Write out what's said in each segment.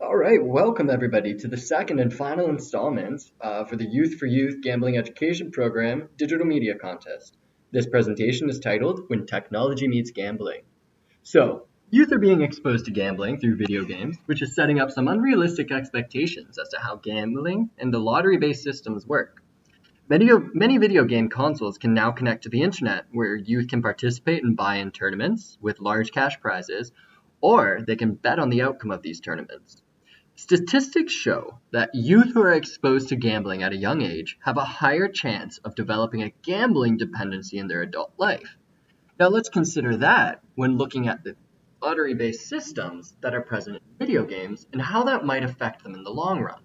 All right, welcome everybody to the second and final installment for the Youth for Youth Gambling Education Program Digital Media Contest. This presentation is titled When Technology Meets Gambling. So, youth are being exposed to gambling through video games, which is setting up some unrealistic expectations as to how gambling and the lottery-based systems work. Many video game consoles can now connect to the internet where youth can participate and buy in tournaments with large cash prizes, or they can bet on the outcome of these tournaments. Statistics show that youth who are exposed to gambling at a young age have a higher chance of developing a gambling dependency in their adult life. Now let's consider that when looking at the lottery-based systems that are present in video games and how that might affect them in the long run.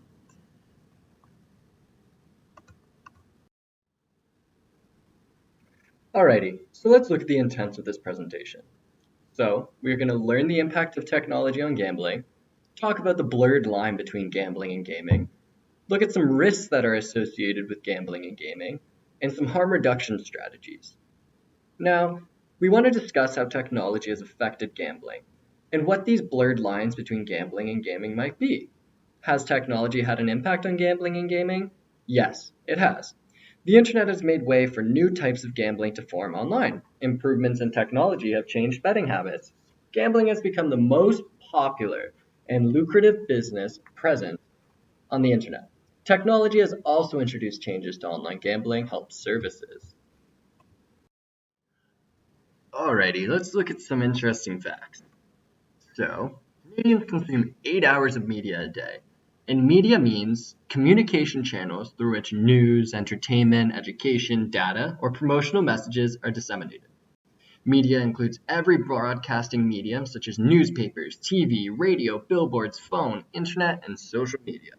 Alrighty, so let's look at the intent of this presentation. So we're going to learn the impact of technology on gambling, talk about the blurred line between gambling and gaming, look at some risks that are associated with gambling and gaming, and some harm reduction strategies. Now, we want to discuss how technology has affected gambling, and what these blurred lines between gambling and gaming might be. Has technology had an impact on gambling and gaming? Yes, it has. The internet has made way for new types of gambling to form online. Improvements in technology have changed betting habits. Gambling has become the most popular and lucrative business present on the internet. Technology has also introduced changes to online gambling help services. Alrighty, let's look at some interesting facts. So, Canadians consume 8 hours of media a day. And media means communication channels through which news, entertainment, education, data, or promotional messages are disseminated. Media includes every broadcasting medium such as newspapers, TV, radio, billboards, phone, internet, and social media.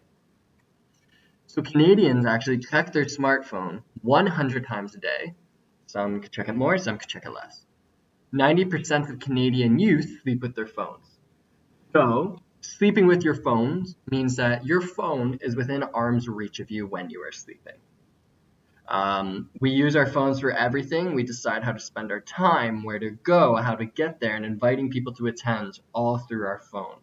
So Canadians actually check their smartphone 100 times a day. Some could check it more, some could check it less. 90% of Canadian youth sleep with their phones. So, sleeping with your phones means that your phone is within arm's reach of you when you are sleeping. We use our phones for everything. We decide how to spend our time, where to go, how to get there, and inviting people to attend all through our phone.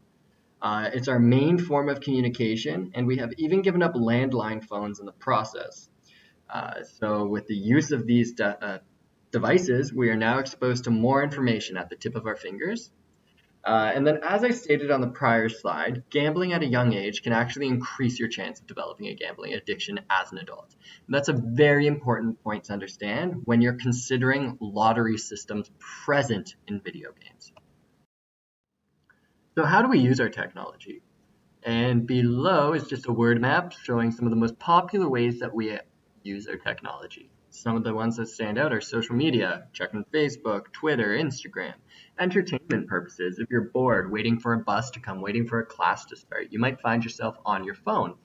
It's our main form of communication, and we have even given up landline phones in the process. So with the use of these devices, we are now exposed to more information at the tip of our fingers. And then as I stated on the prior slide, gambling at a young age can actually increase your chance of developing a gambling addiction as an adult. And that's a very important point to understand when you're considering lottery systems present in video games. So how do we use our technology? And below is just a word map showing some of the most popular ways that we use our technology. Some of the ones that stand out are social media, checking Facebook, Twitter, Instagram. Entertainment purposes, if you're bored, waiting for a bus to come, waiting for a class to start, you might find yourself on your phone.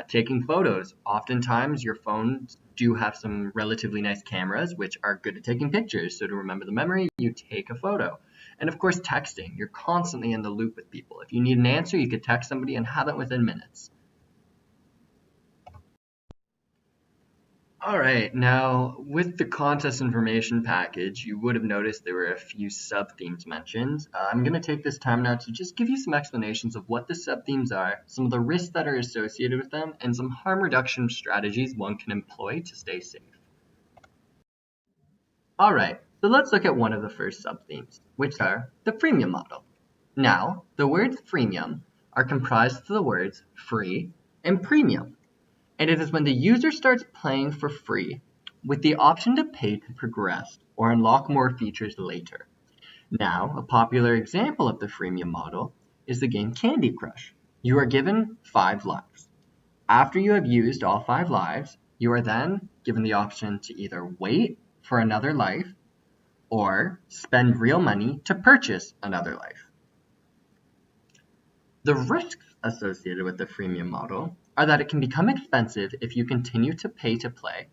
Taking photos. Oftentimes your phones do have some relatively nice cameras, which are good at taking pictures. So to remember the memory, you take a photo. And of course, texting. You're constantly in the loop with people. If you need an answer, you could text somebody and have it within minutes. All right, now with the contest information package, you would have noticed there were a few sub-themes mentioned. I'm going to take this time now to just give you some explanations of what the sub-themes are, some of the risks that are associated with them, and some harm reduction strategies one can employ to stay safe. All right, so let's look at one of the first sub-themes, which are the freemium model. Now, the words freemium are comprised of the words free and premium. And it is when the user starts playing for free with the option to pay to progress or unlock more features later. Now, a popular example of the freemium model is the game Candy Crush. You are given 5 lives. After you have used all 5 lives, you are then given the option to either wait for another life or spend real money to purchase another life. The risks associated with the freemium model are that it can become expensive if you continue to pay to play,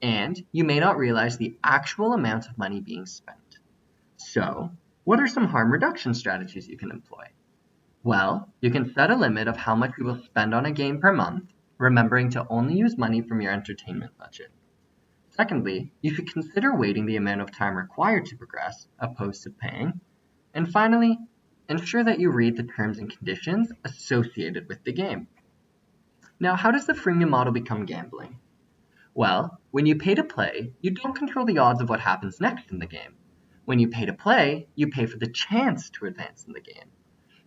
and you may not realize the actual amount of money being spent. So, what are some harm reduction strategies you can employ? Well, you can set a limit of how much you will spend on a game per month, remembering to only use money from your entertainment budget. Secondly, you should consider waiting the amount of time required to progress, opposed to paying. And finally, ensure that you read the terms and conditions associated with the game. Now, how does the freemium model become gambling? Well, when you pay to play, you don't control the odds of what happens next in the game. When you pay to play, you pay for the chance to advance in the game.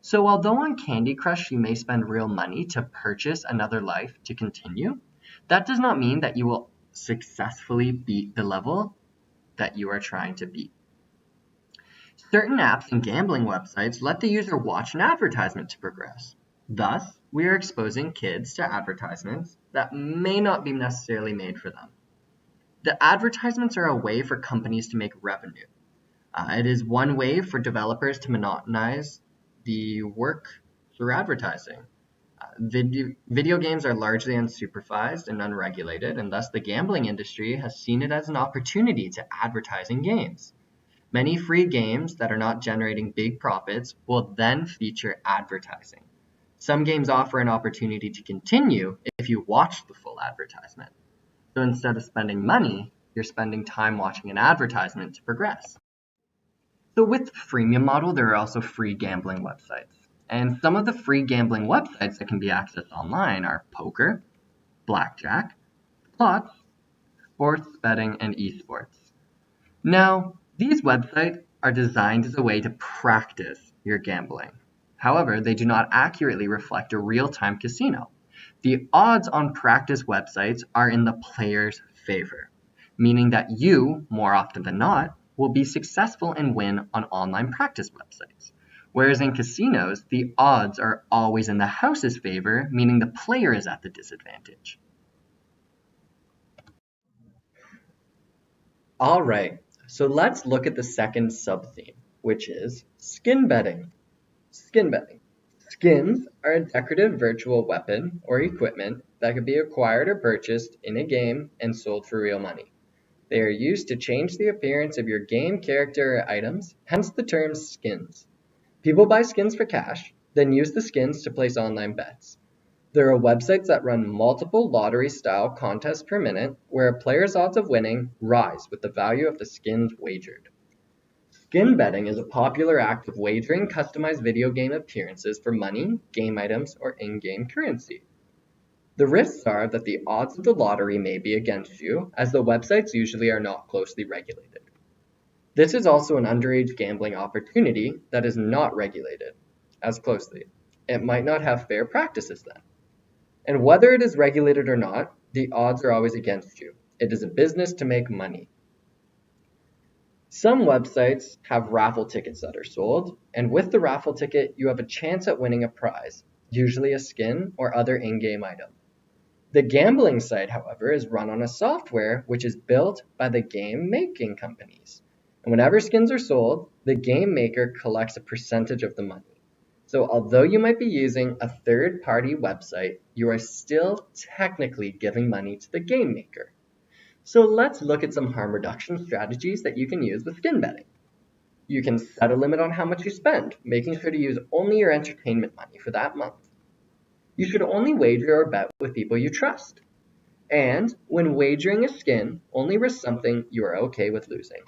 So although on Candy Crush you may spend real money to purchase another life to continue, that does not mean that you will successfully beat the level that you are trying to beat. Certain apps and gambling websites let the user watch an advertisement to progress. Thus, we are exposing kids to advertisements that may not be necessarily made for them. The advertisements are a way for companies to make revenue. It is one way for developers to monetize the work through advertising. Video games are largely unsupervised and unregulated, and thus the gambling industry has seen it as an opportunity to advertise in games. Many free games that are not generating big profits will then feature advertising. Some games offer an opportunity to continue if you watch the full advertisement. So instead of spending money, you're spending time watching an advertisement to progress. So with the freemium model, there are also free gambling websites. And some of the free gambling websites that can be accessed online are poker, blackjack, slots, sports betting, and eSports. Now, these websites are designed as a way to practice your gambling. However, they do not accurately reflect a real-time casino. The odds on practice websites are in the player's favor, meaning that you, more often than not, will be successful and win on online practice websites. Whereas in casinos, the odds are always in the house's favor, meaning the player is at the disadvantage. All right, so let's look at the second sub-theme, which is skin betting. Skin betting. Skins are a decorative virtual weapon or equipment that can be acquired or purchased in a game and sold for real money. They are used to change the appearance of your game character or items, hence the term skins. People buy skins for cash, then use the skins to place online bets. There are websites that run multiple lottery-style contests per minute, where a player's odds of winning rise with the value of the skins wagered. Skin betting is a popular act of wagering customized video game appearances for money, game items, or in-game currency. The risks are that the odds of the lottery may be against you, as the websites usually are not closely regulated. This is also an underage gambling opportunity that is not regulated as closely. It might not have fair practices then. And whether it is regulated or not, the odds are always against you. It is a business to make money. Some websites have raffle tickets that are sold, and with the raffle ticket, you have a chance at winning a prize, usually a skin or other in-game item. The gambling site, however, is run on a software which is built by the game-making companies. And whenever skins are sold, the game maker collects a percentage of the money. So although you might be using a third-party website, you are still technically giving money to the game maker. So let's look at some harm reduction strategies that you can use with skin betting. You can set a limit on how much you spend, making sure to use only your entertainment money for that month. You should only wager or bet with people you trust. And when wagering a skin, only risk something you are okay with losing.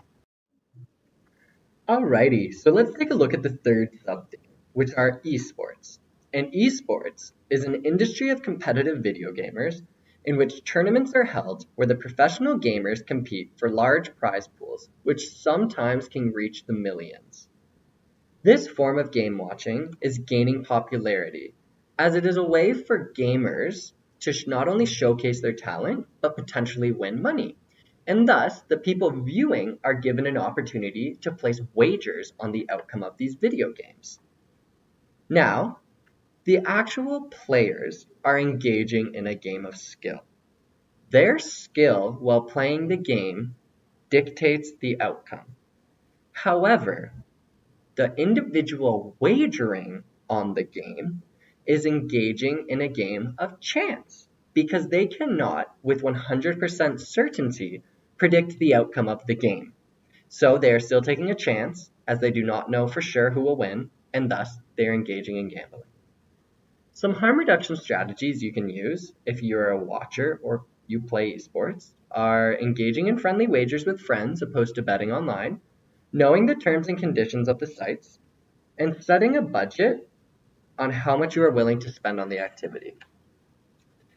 Alrighty, so let's take a look at the third sub-theme, which are eSports. And eSports is an industry of competitive video gamers in which tournaments are held where the professional gamers compete for large prize pools, which sometimes can reach the millions. This form of game watching is gaining popularity, as it is a way for gamers to not only showcase their talent, but potentially win money. And thus, the people viewing are given an opportunity to place wagers on the outcome of these video games. Now, the actual players are engaging in a game of skill. Their skill while playing the game dictates the outcome. However, the individual wagering on the game is engaging in a game of chance because they cannot, with 100% certainty, predict the outcome of the game. So they are still taking a chance as they do not know for sure who will win, and thus they are engaging in gambling. Some harm reduction strategies you can use if you're a watcher or you play esports are engaging in friendly wagers with friends opposed to betting online, knowing the terms and conditions of the sites, and setting a budget on how much you are willing to spend on the activity.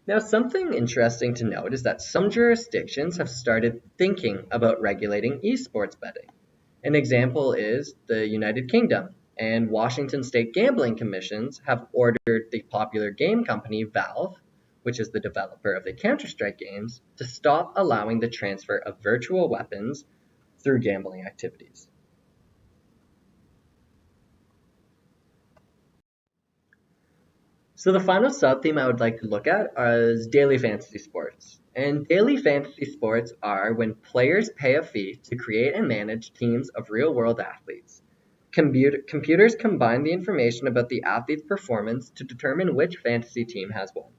Now, something interesting to note is that some jurisdictions have started thinking about regulating eSports betting. An example is the United Kingdom, and Washington state gambling commissions have ordered the popular game company Valve, which is the developer of the Counter-Strike games, to stop allowing the transfer of virtual weapons through gambling activities. So the final sub-theme I would like to look at is daily fantasy sports. And daily fantasy sports are when players pay a fee to create and manage teams of real-world athletes. Computers combine the information about the athlete's performance to determine which fantasy team has won.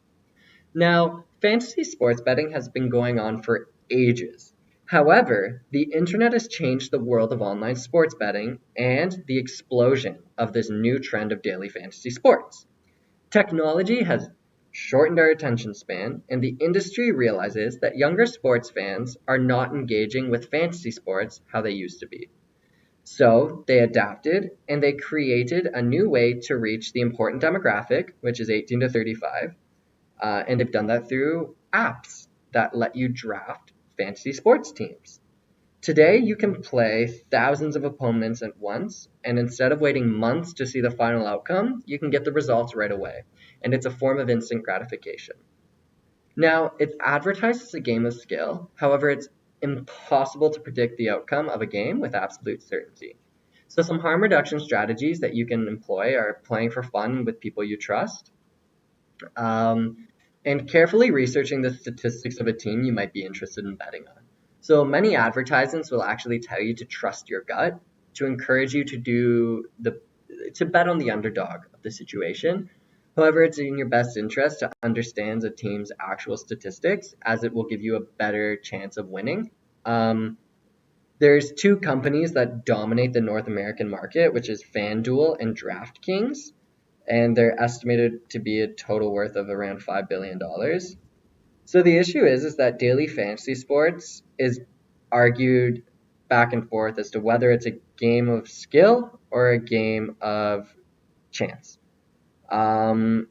Now, fantasy sports betting has been going on for ages. However, the internet has changed the world of online sports betting and the explosion of this new trend of daily fantasy sports. Technology has shortened our attention span, and the industry realizes that younger sports fans are not engaging with fantasy sports how they used to be. So they adapted and they created a new way to reach the important demographic, which is 18 to 35, and they've done that through apps that let you draft fantasy sports teams. Today, you can play thousands of opponents at once, and instead of waiting months to see the final outcome, you can get the results right away, and it's a form of instant gratification. Now, it's advertised as a game of skill, however, it's impossible to predict the outcome of a game with absolute certainty. So some harm reduction strategies that you can employ are playing for fun with people you trust, and carefully researching the statistics of a team you might be interested in betting on. So many advertisements will actually tell you to trust your gut, to encourage you to bet on the underdog of the situation. However, it's in your best interest to understand a team's actual statistics, as it will give you a better chance of winning. There's two companies that dominate the North American market, which is FanDuel and DraftKings, and they're estimated to be a total worth of around $5 billion. So the issue is that daily fantasy sports is argued back and forth as to whether it's a game of skill or a game of chance. Now,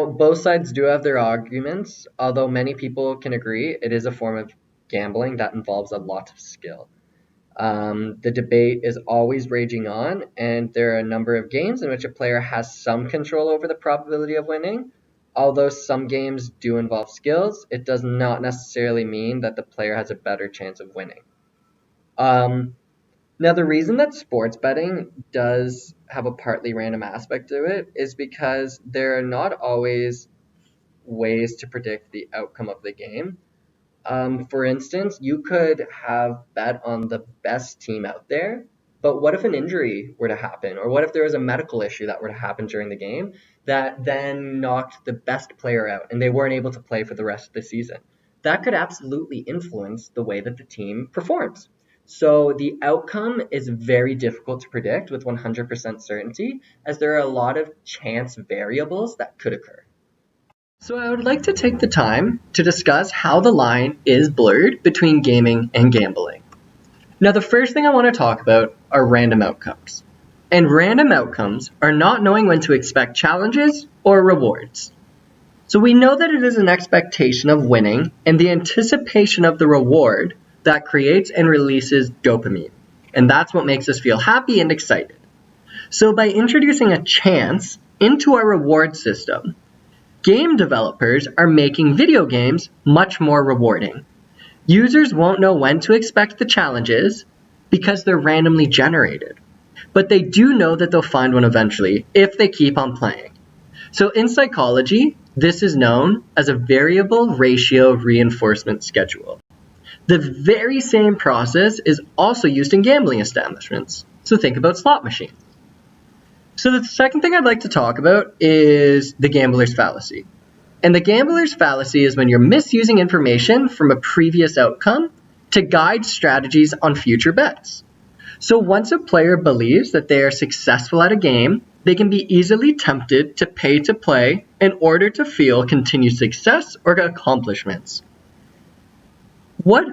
both sides do have their arguments, although many people can agree it is a form of gambling that involves a lot of skill. The debate is always raging on, and there are a number of games in which a player has some control over the probability of winning. Although some games do involve skills, it does not necessarily mean that the player has a better chance of winning. Now, the reason that sports betting does have a partly random aspect to it is because there are not always ways to predict the outcome of the game. For instance, you could have bet on the best team out there, but what if an injury were to happen? Or what if there was a medical issue that were to happen during the game that then knocked the best player out and they weren't able to play for the rest of the season? That could absolutely influence the way that the team performs. So the outcome is very difficult to predict with 100% certainty, as there are a lot of chance variables that could occur. So I would like to take the time to discuss how the line is blurred between gaming and gambling. Now, the first thing I want to talk about are random outcomes. And random outcomes are not knowing when to expect challenges or rewards. So we know that it is an expectation of winning and the anticipation of the reward that creates and releases dopamine. And that's what makes us feel happy and excited. So by introducing a chance into our reward system, game developers are making video games much more rewarding. Users won't know when to expect the challenges because they're randomly generated. But they do know that they'll find one eventually if they keep on playing. So in psychology, this is known as a variable ratio reinforcement schedule. The very same process is also used in gambling establishments. So think about slot machines. So the second thing I'd like to talk about is the gambler's fallacy. And the gambler's fallacy is when you're misusing information from a previous outcome to guide strategies on future bets. So once a player believes that they are successful at a game, they can be easily tempted to pay to play in order to feel continued success or accomplishments. What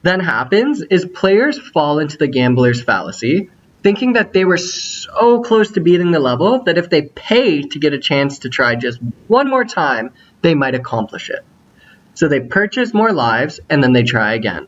then happens is players fall into the gambler's fallacy thinking that they were so close to beating the level that if they pay to get a chance to try just one more time, they might accomplish it. So they purchase more lives and then they try again.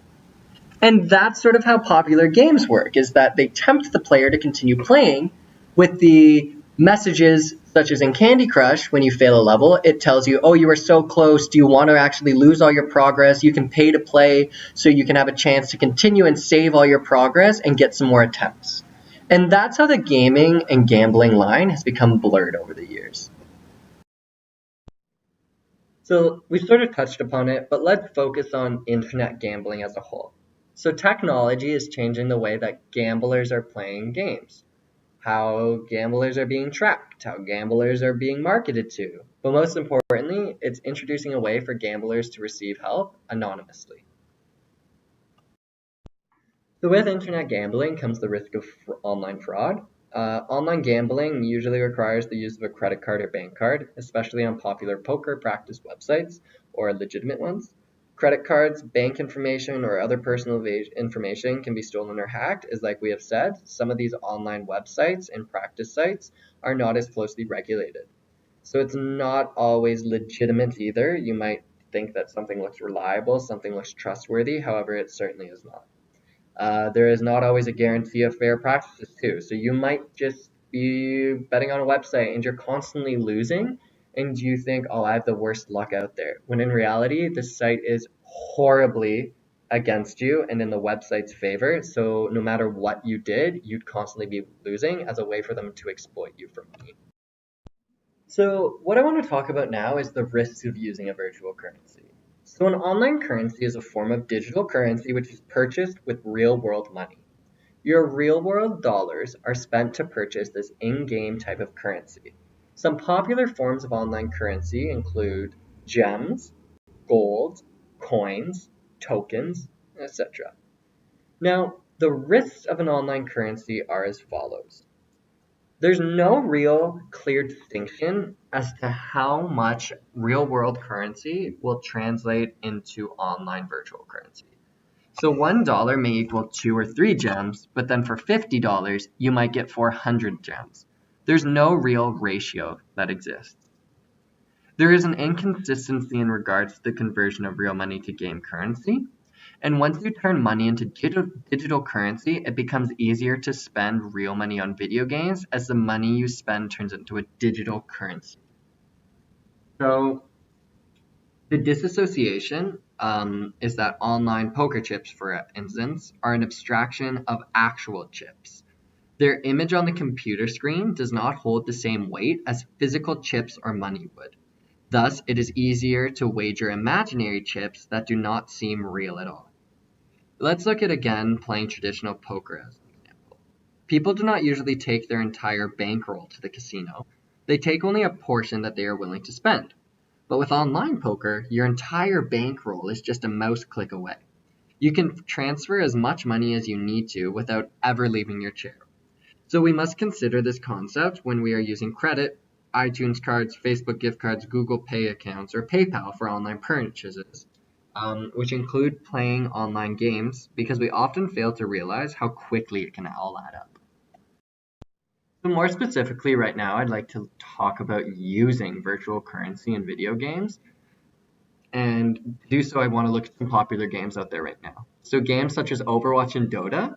And that's sort of how popular games work, is that they tempt the player to continue playing with the messages, such as in Candy Crush, when you fail a level, it tells you, oh, you were so close, do you want to actually lose all your progress? You can pay to play so you can have a chance to continue and save all your progress and get some more attempts. And that's how the gaming and gambling line has become blurred over the years. So we sort of touched upon it, but let's focus on internet gambling as a whole. So technology is changing the way that gamblers are playing games, how gamblers are being tracked, how gamblers are being marketed to. But most importantly, it's introducing a way for gamblers to receive help anonymously. So with internet gambling comes the risk of online fraud. Online gambling usually requires the use of a credit card or bank card, especially on popular poker practice websites or legitimate ones. Credit cards, bank information, or other personal information can be stolen or hacked, as like we have said, some of these online websites and practice sites are not as closely regulated. So it's not always legitimate either. You might think that something looks reliable, something looks trustworthy, however, it certainly is not. There is not always a guarantee of fair practices too. So you might just be betting on a website and you're constantly losing and you think, oh, I have the worst luck out there. When in reality, the site is horribly against you and in the website's favor. So no matter what you did, you'd constantly be losing as a way for them to exploit you for money. So what I want to talk about now is the risks of using a virtual currency. So an online currency is a form of digital currency which is purchased with real-world money. Your real-world dollars are spent to purchase this in-game type of currency. Some popular forms of online currency include gems, gold, coins, tokens, etc. Now, the risks of an online currency are as follows. There's no real clear distinction as to how much real world currency will translate into online virtual currency. So $1 may equal 2 or 3 gems, but then for $50, you might get 400 gems. There's no real ratio that exists. There is an inconsistency in regards to the conversion of real money to game currency. And once you turn money into digital currency, it becomes easier to spend real money on video games as the money you spend turns into a digital currency. So the disassociation is that online poker chips, for instance, are an abstraction of actual chips. Their image on the computer screen does not hold the same weight as physical chips or money would. Thus, it is easier to wager imaginary chips that do not seem real at all. Let's look at again playing traditional poker as an example. People do not usually take their entire bankroll to the casino. They take only a portion that they are willing to spend. But with online poker, your entire bankroll is just a mouse click away. You can transfer as much money as you need to without ever leaving your chair. So we must consider this concept when we are using credit, iTunes cards, Facebook gift cards, Google Pay accounts, or PayPal for online purchases, which include playing online games, because we often fail to realize how quickly it can all add up. So more specifically right now, I'd like to talk about using virtual currency in video games. And to do so, I want to look at some popular games out there right now. So games such as Overwatch and Dota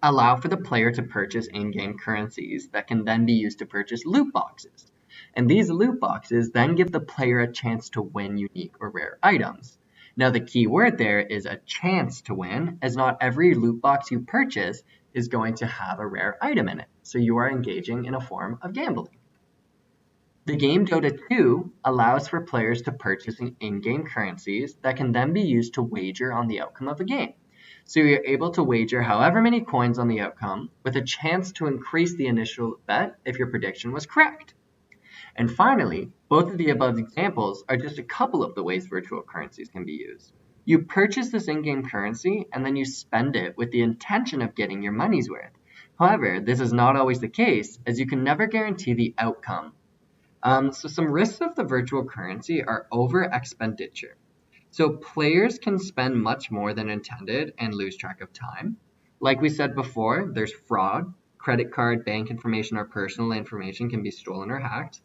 allow for the player to purchase in-game currencies that can then be used to purchase loot boxes. And these loot boxes then give the player a chance to win unique or rare items. Now the key word there is a chance to win, as not every loot box you purchase is going to have a rare item in it. So you are engaging in a form of gambling. The game Dota 2 allows for players to purchase in-game currencies that can then be used to wager on the outcome of a game. So you're able to wager however many coins on the outcome with a chance to increase the initial bet if your prediction was correct. And finally, both of the above examples are just a couple of the ways virtual currencies can be used. You purchase this in-game currency and then you spend it with the intention of getting your money's worth. However, this is not always the case, as you can never guarantee the outcome. So some risks of the virtual currency are over expenditure. So players can spend much more than intended and lose track of time. Like we said before, there's fraud. Credit card, bank information, or personal information can be stolen or hacked.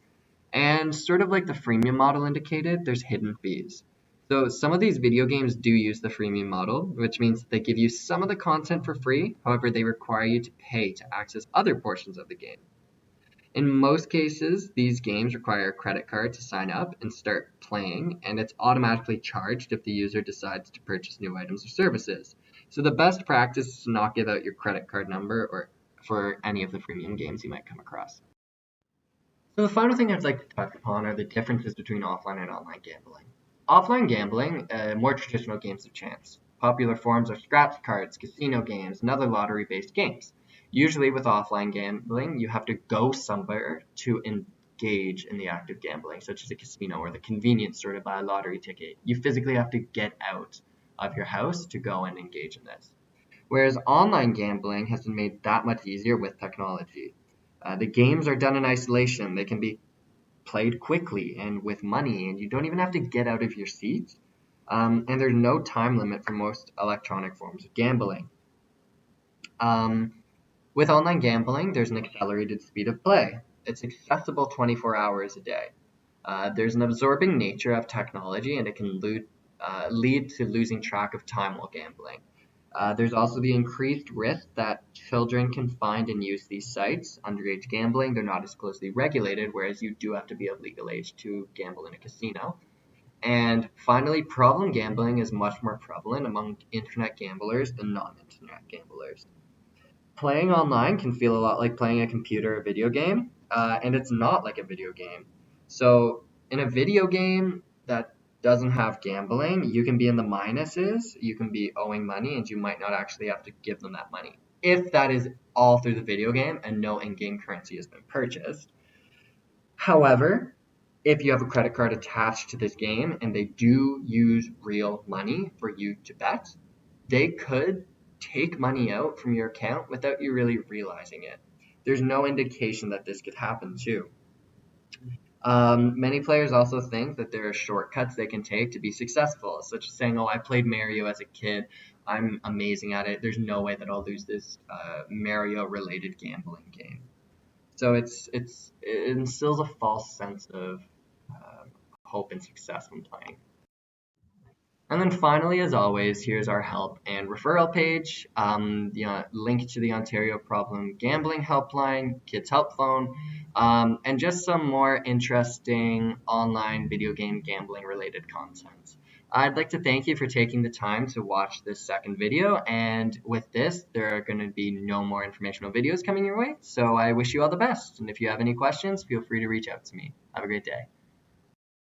And sort of like the freemium model indicated, there's hidden fees. So some of these video games do use the freemium model, which means they give you some of the content for free. However, they require you to pay to access other portions of the game. In most cases, these games require a credit card to sign up and start playing, and it's automatically charged if the user decides to purchase new items or services. So the best practice is to not give out your credit card number or for any of the freemium games you might come across. So the final thing I'd like to touch upon are the differences between offline and online gambling. Offline gambling, more traditional games of chance. Popular forms are scratch cards, casino games, and other lottery-based games. Usually with offline gambling, you have to go somewhere to engage in the act of gambling, such as a casino or the convenience store to buy a lottery ticket. You physically have to get out of your house to go and engage in this. Whereas online gambling has been made that much easier with technology. The games are done in isolation. They can be played quickly and with money, and you don't even have to get out of your seat. And there's no time limit for most electronic forms of gambling. With online gambling, there's an accelerated speed of play. It's accessible 24 hours a day. There's an absorbing nature of technology, and it can lead to losing track of time while gambling. There's also the increased risk that children can find and use these sites. Underage gambling, they're not as closely regulated, whereas you do have to be of legal age to gamble in a casino. And finally, problem gambling is much more prevalent among internet gamblers than non-internet gamblers. Playing online can feel a lot like playing a computer or video game, and it's not like a video game. So in a video game that doesn't have gambling, you can be in the minuses, you can be owing money, and you might not actually have to give them that money. If that is all through the video game and no in-game currency has been purchased. However, if you have a credit card attached to this game and they do use real money for you to bet, they could take money out from your account without you really realizing it. There's no indication that this could happen too. Many players also think that there are shortcuts they can take to be successful, such as saying, "Oh, I played Mario as a kid. I'm amazing at it. There's no way that I'll lose this Mario-related gambling game." So it instills a false sense of hope and success when playing. And then finally, as always, here's our help and referral page, the link to the Ontario Problem Gambling Helpline, Kids Help Phone, and just some more interesting online video game gambling related content. I'd like to thank you for taking the time to watch this second video, and with this, there are going to be no more informational videos coming your way, so I wish you all the best, and if you have any questions, feel free to reach out to me. Have a great day.